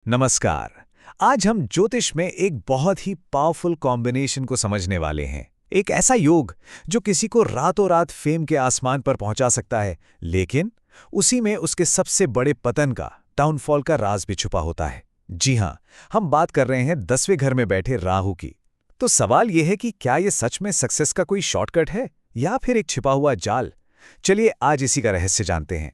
नमस्कार। आज हम ज्योतिष में एक बहुत ही पावरफुल कॉम्बिनेशन को समझने वाले हैं। एक ऐसा योग जो किसी को रातों रात फेम के आसमान पर पहुंचा सकता है, लेकिन उसी में उसके सबसे बड़े पतन का, डाउनफॉल का राज भी छुपा होता है। जी हां, हम बात कर रहे हैं 10वें घर में बैठे राहु की। तो सवाल यह है कि क्या यह सच में सक्सेस का कोई शॉर्टकट है या फिर एक छिपा हुआ जाल? चलिए आज इसी का रहस्य जानते हैं।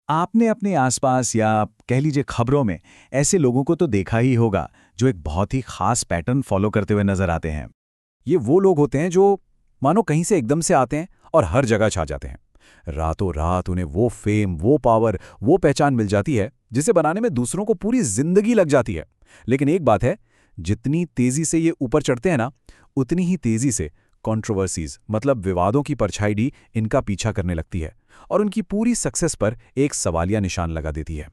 आपने अपने आसपास या कह लीजिए खबरों में ऐसे लोगों को तो देखा ही होगा जो एक बहुत ही खास पैटर्न फॉलो करते हुए नजर आते हैं। ये वो लोग होते हैं जो मानो कहीं से एकदम से आते हैं और हर जगह छा जाते हैं। रातों रात उन्हें वो फेम, वो पावर, वो पहचान मिल जाती है जिसे बनाने में दूसरों को पूरी जिंदगी लग जाती है। लेकिन एक बात है, जितनी तेजी से ये ऊपर चढ़ते हैं ना, उतनी ही तेजी से कंट्रोवर्सीज मतलब विवादों की परछाई इनका पीछा करने लगती है और उनकी पूरी सक्सेस पर एक सवालिया निशान लगा देती है।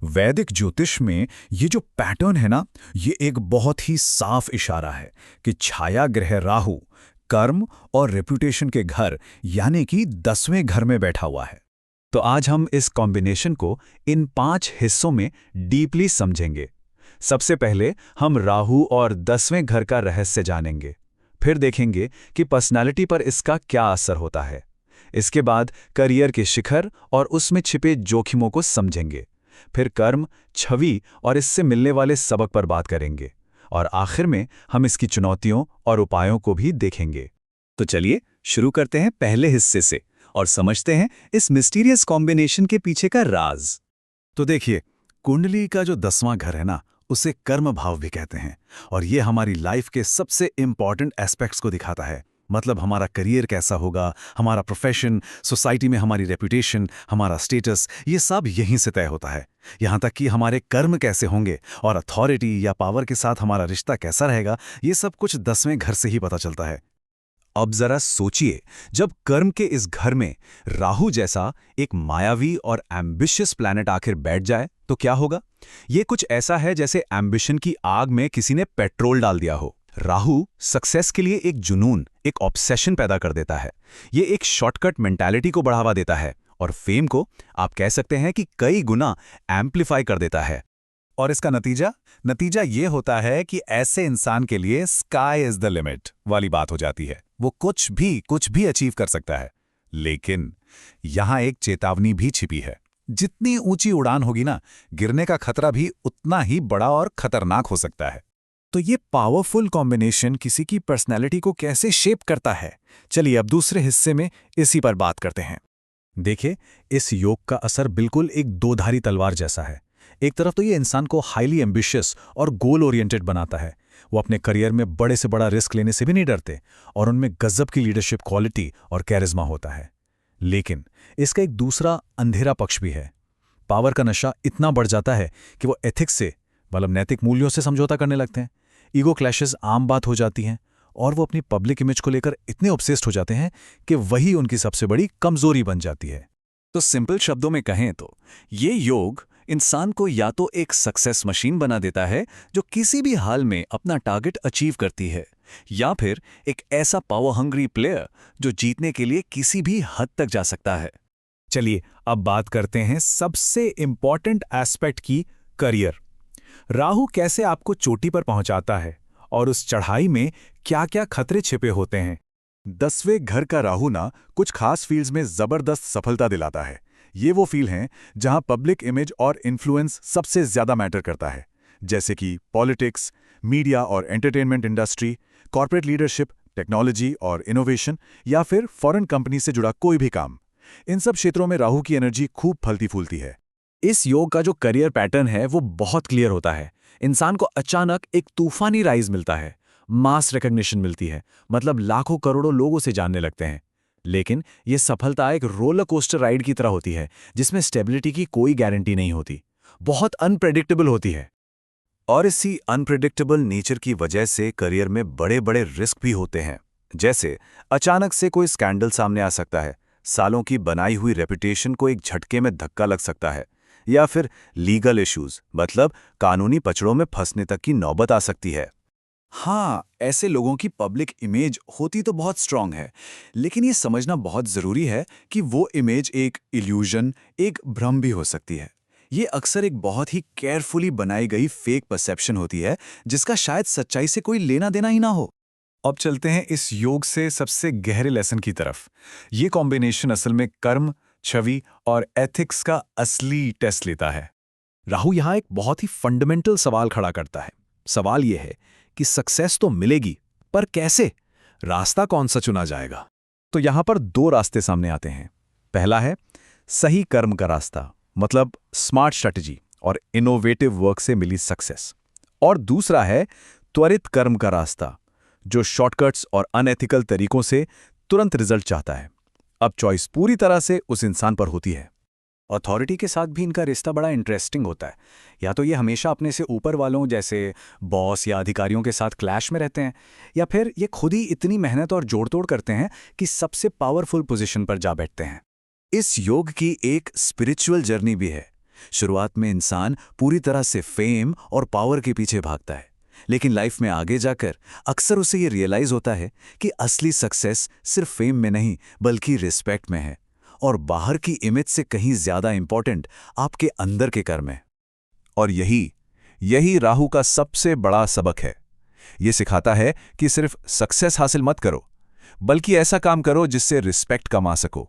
वैदिक ज्योतिष में ये जो पैटर्न है ना, ये एक बहुत ही साफ इशारा है कि छाया ग्रह राहु कर्म और रेपुटेशन के घर यानी कि 10वें घर में बैठा हुआ है। तो आज हम इस कॉम्बिनेशन को इन 5 हिस्सों में डीपली समझेंगे। सबसे पहले हम राहु और 10वें घर का रहस्य जानेंगे। फिर देखेंगे कि पर्सनालिटी पर इसका क्या असर होता है। इसके बाद करियर के शिखर और उसमें छिपे जोखिमों को समझेंगे। फिर कर्म, छवि और इससे मिलने वाले सबक पर बात करेंगे। और आखिर में हम इसकी चुनौतियों और उपायों को भी देखेंगे। तो चलिए शुरू करते हैं पहले हिस्से से और समझते हैं इस मिस्टीरियस कॉम्बिनेशन के पीछे का राज। तो देखिए, कुंडली का जो 10वां घर है ना, उसे कर्म भाव भी कहते हैं और ये हमारी लाइफ के सबसे इंपॉर्टेंट एस्पेक्ट्स को दिखाता है। मतलब हमारा करियर कैसा होगा, हमारा प्रोफेशन, सोसाइटी में हमारी रेपुटेशन, हमारा स्टेटस, ये सब यहीं से तय होता है। यहाँ तक कि हमारे कर्म कैसे होंगे और अथॉरिटी या पावर के साथ हमारा रिश्ता कैसा रहेगा, ये सब कुछ 10वें घर से ही पता चलता है। अब जरा सोचिए, जब कर्म के इस घर में राहु जैसा एक मायावी और एम्बिशियस प्लैनेट आखिर बैठ जाए तो क्या होगा? ये कुछ ऐसा है जैसे एम्बिशन की आग में किसी ने पेट्रोल डाल दिया हो। राहु सक्सेस के लिए एक जुनून, एक ऑब्सेशन पैदा कर देता है। ये एक शॉर्टकट मेंटालिटी को बढ़ावा देता है और फेम को आप कह सकते हैं कि कई गुना एम्प्लीफाई कर देता है। और इसका नतीजा ये होता है कि ऐसे इंसान के लिए स्काई इज द लिमिट वाली बात हो जाती है। वो कुछ भी अचीव कर सकता है। लेकिन यहां एक चेतावनी भी छिपी है। जितनी ऊंची उड़ान होगी ना, गिरने का खतरा भी उतना ही बड़ा और खतरनाक हो सकता है। तो ये पावरफुल कॉम्बिनेशन किसी की पर्सनैलिटी को कैसे शेप करता है, चलिए अब दूसरे हिस्से में इसी पर बात करते हैं। देखिए, इस योग का असर बिल्कुल एक दोधारी तलवार जैसा है। एक तरफ तो ये इंसान को हाईली एम्बिशियस और गोल ओरिएंटेड बनाता है। वो अपने करियर में बड़े से बड़ा रिस्क लेने से भी नहीं डरते और उनमें गजब की लीडरशिप क्वालिटी और कैरिज्मा होता है। लेकिन इसका एक दूसरा अंधेरा पक्ष भी है। पावर का नशा इतना बढ़ जाता है कि वो एथिक्स से मतलब नैतिक मूल्यों से समझौता करने लगते हैं। ईगो क्लैशेस आम बात हो जाती हैं और वो अपनी पब्लिक इमेज को लेकर इतने ऑब्सेस्ड हो जाते हैं कि वही उनकी सबसे बड़ी कमजोरी बन जाती है। तो सिंपल शब्दों में कहें तो ये योग इंसान को या तो एक सक्सेस मशीन बना देता है जो किसी भी हाल में अपना टारगेट अचीव करती है, या फिर एक ऐसा पावर हंग्री प्लेयर जो जीतने के लिए किसी भी हद तक जा सकता है। चलिए अब बात करते हैं सबसे इंपॉर्टेंट एस्पेक्ट की, करियर। राहु कैसे आपको चोटी पर पहुंचाता है और उस चढ़ाई में क्या-क्या खतरे छिपे होते हैं। 10वें घर का राहु ना कुछ खास फील्ड्स में जबरदस्त सफलता दिलाता है। ये वो फील्ड हैं जहां पब्लिक इमेज और इन्फ्लुएंस सबसे ज्यादा मैटर करता है, जैसे कि पॉलिटिक्स, मीडिया और entertainment industry, corporate leadership, technology और इनोवेशन, या फिर फॉरेन कंपनी से जुड़ा कोई भी काम। इन सब क्षेत्रों में राहु की एनर्जी खूब फलती फूलती है। इस योग का जो करियर पैटर्न है वो बहुत क्लियर होता है। इंसान को अचानक एक तूफानी राइज मिलता है, मास रिकॉग्निशन मिलती है, मतलब लाखों करोड़ों लोग उसे जानने लगते हैं। लेकिन ये सफलता एक रोलर कोस्टर राइड की तरह होती है जिसमें स्टेबिलिटी की कोई गारंटी नहीं होती, बहुत अनप्रेडिक्टेबल होती है। और इसी अनप्रेडिक्टेबल नेचर की वजह से करियर में बड़े बड़े रिस्क भी होते हैं। जैसे अचानक से कोई स्कैंडल सामने आ सकता है, सालों की बनाई हुई रेपुटेशन को एक झटके में धक्का लग सकता है, या फिर लीगल इश्यूज मतलब कानूनी पचड़ों में फंसने तक की नौबत आ सकती है। हाँ, ऐसे लोगों की पब्लिक इमेज होती तो बहुत स्ट्रांग है, लेकिन ये समझना बहुत जरूरी है कि वो इमेज एक इल्यूजन, एक भ्रम भी हो सकती है। ये अक्सर एक बहुत ही केयरफुली बनाई गई फेक परसेप्शन होती है जिसका शायद सच्चाई से कोई लेना देना ही ना हो। अब चलते हैं इस योग से सबसे गहरे लेसन की तरफ। ये कॉम्बिनेशन असल में कर्म, छवि और एथिक्स का असली टेस्ट लेता है। राहु यहां एक बहुत ही फंडामेंटल सवाल खड़ा करता है। सवाल यह है कि सक्सेस तो मिलेगी, पर कैसे? रास्ता कौन सा चुना जाएगा? तो यहां पर दो रास्ते सामने आते हैं। पहला है सही कर्म का रास्ता, मतलब स्मार्ट स्ट्रैटेजी और इनोवेटिव वर्क से मिली सक्सेस। और दूसरा है त्वरित कर्म का रास्ता, जो शॉर्टकट्स और अनएथिकल तरीकों से तुरंत रिजल्ट चाहता है। अब चॉइस पूरी तरह से उस इंसान पर होती है। अथॉरिटी के साथ भी इनका रिश्ता बड़ा इंटरेस्टिंग होता है। या तो ये हमेशा अपने से ऊपर वालों जैसे बॉस या अधिकारियों के साथ क्लैश में रहते हैं, या फिर ये खुद ही इतनी मेहनत और जोड़तोड़ करते हैं कि सबसे पावरफुल पोजीशन पर जा बैठते हैं। इस योग की एक स्पिरिचुअल जर्नी भी है। शुरुआत में इंसान पूरी तरह से फेम और पावर के पीछे भागता है, लेकिन लाइफ में आगे जाकर अक्सर उसे ये रियलाइज होता है कि असली सक्सेस सिर्फ फेम में नहीं बल्कि रिस्पेक्ट में है, और बाहर की इमेज से कहीं ज्यादा इंपॉर्टेंट आपके अंदर के कर्म है। और यही राहु का सबसे बड़ा सबक है। ये सिखाता है कि सिर्फ सक्सेस हासिल मत करो, बल्कि ऐसा काम करो जिससे रिस्पेक्ट कमा सको,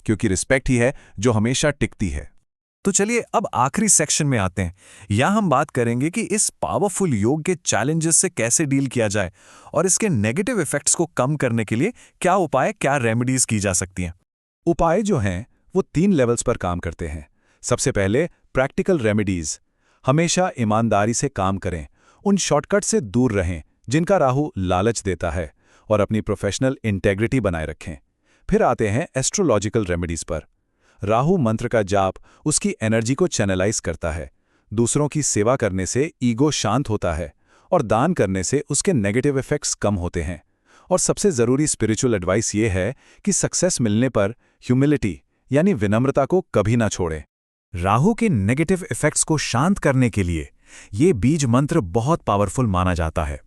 क्योंकि रिस्पेक्ट ही है जो हमेशा टिकती है। तो चलिए अब आखिरी सेक्शन में आते हैं। यहां हम बात करेंगे कि इस पावरफुल योग के चैलेंजेस से कैसे डील किया जाए और इसके नेगेटिव इफेक्ट्स को कम करने के लिए क्या उपाय, क्या रेमेडीज की जा सकती हैं। उपाय जो हैं वो 3 लेवल्स पर काम करते हैं। सबसे पहले प्रैक्टिकल रेमेडीज। हमेशा ईमानदारी से काम करें, उन शॉर्टकट से दूर रहें जिनका राहु लालच देता है, और अपनी प्रोफेशनल इंटेग्रिटी बनाए रखें। फिर आते हैं एस्ट्रोलॉजिकल रेमेडीज पर। राहु मंत्र का जाप उसकी एनर्जी को चैनलाइज करता है। दूसरों की सेवा करने से ईगो शांत होता है, और दान करने से उसके नेगेटिव इफेक्ट्स कम होते हैं। और सबसे ज़रूरी स्पिरिचुअल एडवाइस ये है कि सक्सेस मिलने पर ह्यूमिलिटी यानी विनम्रता को कभी ना छोड़ें। राहु के नेगेटिव इफेक्ट्स को शांत करने के लिए ये बीज मंत्र बहुत पावरफुल माना जाता है।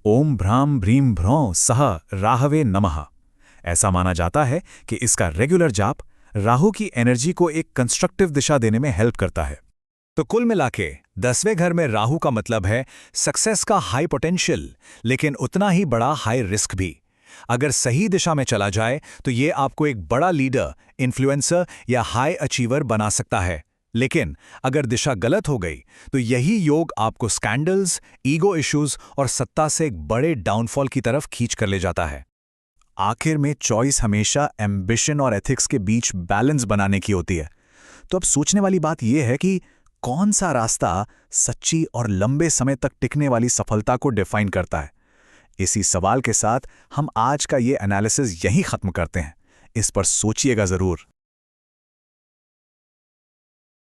ओम भ्राम भ्रीम भ्रौं सह राहवे नमः। ऐसा माना जाता है कि इसका रेगुलर जाप राहु की एनर्जी को एक कंस्ट्रक्टिव दिशा देने में हेल्प करता है। तो कुल मिलाके 10वें घर में राहु का मतलब है सक्सेस का हाई पोटेंशियल, लेकिन उतना ही बड़ा हाई रिस्क भी। अगर सही दिशा में चला जाए तो ये आपको एक बड़ा लीडर, इन्फ्लुएंसर या हाई अचीवर बना सकता है। लेकिन अगर दिशा गलत हो गई तो यही योग आपको स्कैंडल्स, ईगो इश्यूज और सत्ता से एक बड़े डाउनफॉल की तरफ खींच कर ले जाता है। आखिर में चॉइस हमेशा एम्बिशन और एथिक्स के बीच बैलेंस बनाने की होती है। तो अब सोचने वाली बात यह है कि कौन सा रास्ता सच्ची और लंबे समय तक टिकने वाली सफलता को डिफाइन करता है। इसी सवाल के साथ हम आज का ये एनालिसिस यहीं खत्म करते हैं। इस पर सोचिएगा जरूर।